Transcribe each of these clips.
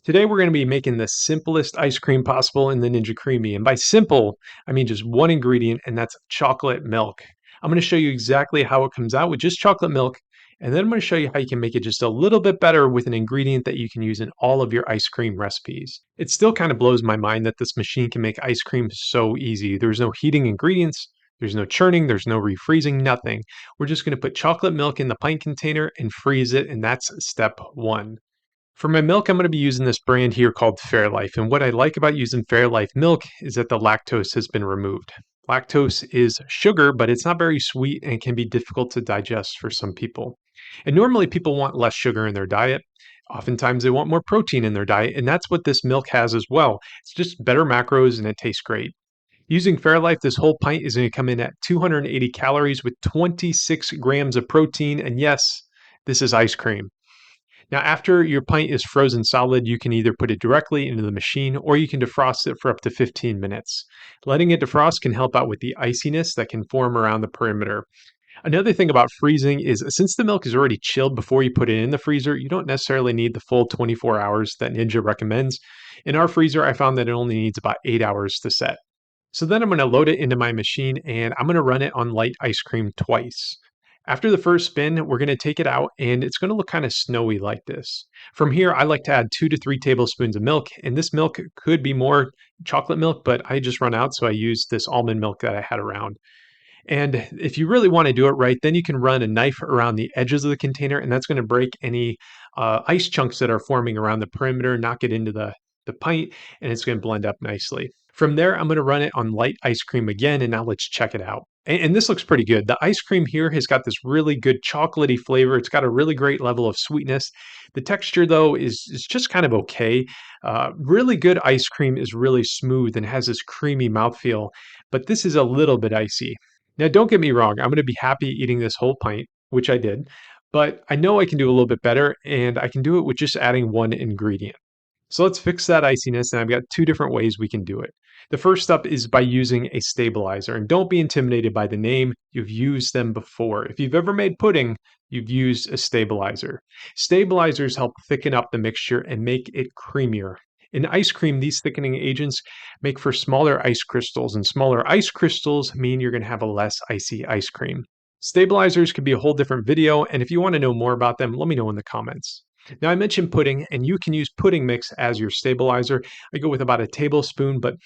Today we're going to be making the simplest ice cream possible in the Ninja Creamy. And by simple, I mean just one ingredient, and that's chocolate milk. I'm going to show you exactly how it comes out with just chocolate milk. And then I'm going to show you how you can make it just a little bit better with an ingredient that you can use in all of your ice cream recipes. It still kind of blows my mind that this machine can make ice cream so easy. There's no heating ingredients. There's no churning, there's no refreezing, nothing. We're just going to put chocolate milk in the pint container and freeze it, and that's step one. For my milk, I'm going to be using this brand here called Fairlife. And what I like about using Fairlife milk is that the lactose has been removed. Lactose is sugar, but it's not very sweet and can be difficult to digest for some people. And normally people want less sugar in their diet. Oftentimes they want more protein in their diet, and that's what this milk has as well. It's just better macros and it tastes great. Using Fairlife, this whole pint is going to come in at 280 calories with 26 grams of protein. And yes, this is ice cream. Now, after your pint is frozen solid, you can either put it directly into the machine or you can defrost it for up to 15 minutes. Letting it defrost can help out with the iciness that can form around the perimeter. Another thing about freezing is since the milk is already chilled before you put it in the freezer, you don't necessarily need the full 24 hours that Ninja recommends. In our freezer, I found that it only needs about 8 hours to set. So then I'm going to load it into my machine and I'm going to run it on light ice cream twice. After the first spin, we're going to take it out and it's going to look kind of snowy like this. From here, I like to add 2 to 3 tablespoons of milk, and this milk could be more chocolate milk, but I just run out, so I used this almond milk that I had around. And if you really want to do it right, then you can run a knife around the edges of the container, and that's going to break any ice chunks that are forming around the perimeter, knock it into the pint, and it's going to blend up nicely. From there, I'm going to run it on light ice cream again, and now let's check it out. And this looks pretty good. The ice cream here has got this really good chocolatey flavor. It's got a really great level of sweetness. The texture, though, is just kind of okay. Really good ice cream is really smooth and has this creamy mouthfeel, but this is a little bit icy. Now, don't get me wrong, I'm going to be happy eating this whole pint, which I did, but I know I can do a little bit better, and I can do it with just adding one ingredient. So let's fix that iciness, and I've got two different ways we can do it. The first step is by using a stabilizer, and don't be intimidated by the name. You've used them before. If you've ever made pudding, you've used a stabilizer. Stabilizers help thicken up the mixture and make it creamier. In ice cream, these thickening agents make for smaller ice crystals, and smaller ice crystals mean you're going to have a less icy ice cream. Stabilizers could be a whole different video, and if you want to know more about them, let me know in the comments. Now, I mentioned pudding, and you can use pudding mix as your stabilizer. I go with about a tablespoon, but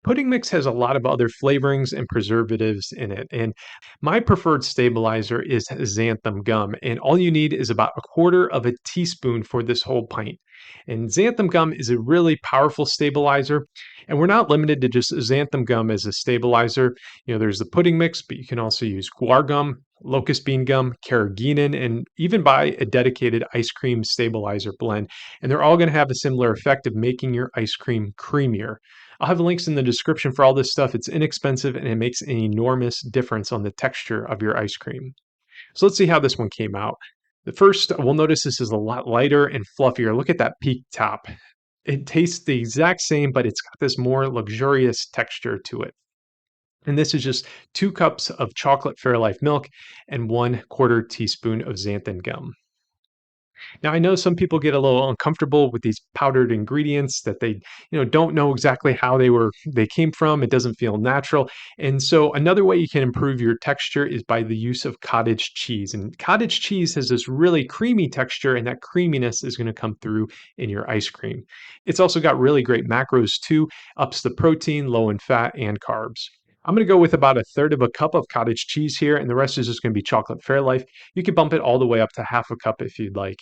pudding mix has a lot of other flavorings and preservatives in it. And my preferred stabilizer is xanthan gum, and all you need is about a quarter of a teaspoon for this whole pint. And xanthan gum is a really powerful stabilizer, and we're not limited to just xanthan gum as a stabilizer. There's the pudding mix, but you can also use guar gum, locust bean gum, carrageenan, and even buy a dedicated ice cream stabilizer blend. And they're all going to have a similar effect of making your ice cream creamier. I'll have links in the description for all this stuff. It's inexpensive and it makes an enormous difference on the texture of your ice cream. So let's see how this one came out. The first, we'll notice this is a lot lighter and fluffier. Look at that peak top. It tastes the exact same, but it's got this more luxurious texture to it. And this is just 2 cups of chocolate Fairlife milk and 1/4 teaspoon of xanthan gum. Now, I know some people get a little uncomfortable with these powdered ingredients that they don't know exactly how they came from. It doesn't feel natural. And so another way you can improve your texture is by the use of cottage cheese. And cottage cheese has this really creamy texture, and that creaminess is going to come through in your ice cream. It's also got really great macros too, ups the protein, low in fat and carbs. I'm going to go with about 1/3 of a cup of cottage cheese here, and the rest is just going to be chocolate Fairlife. You can bump it all the way up to half a cup if you'd like.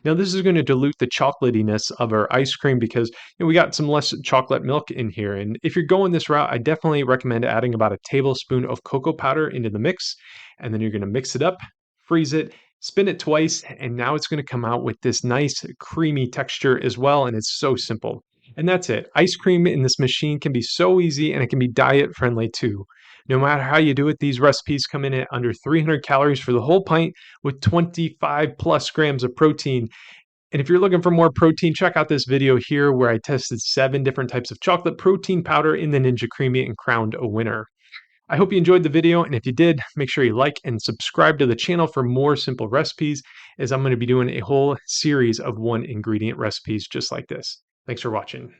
Now, this is going to dilute the chocolatiness of our ice cream because we got some less chocolate milk in here. And if you're going this route, I definitely recommend adding about a tablespoon of cocoa powder into the mix. And then you're going to mix it up, freeze it, spin it twice, and now it's going to come out with this nice creamy texture as well. And it's so simple. And that's it. Ice cream in this machine can be so easy and it can be diet friendly too. No matter how you do it, these recipes come in at under 300 calories for the whole pint with 25 plus grams of protein. And if you're looking for more protein, check out this video here where I tested 7 different types of chocolate protein powder in the Ninja Creamy and crowned a winner. I hope you enjoyed the video, and if you did, make sure you like and subscribe to the channel for more simple recipes, as I'm going to be doing a whole series of one ingredient recipes just like this. Thanks for watching.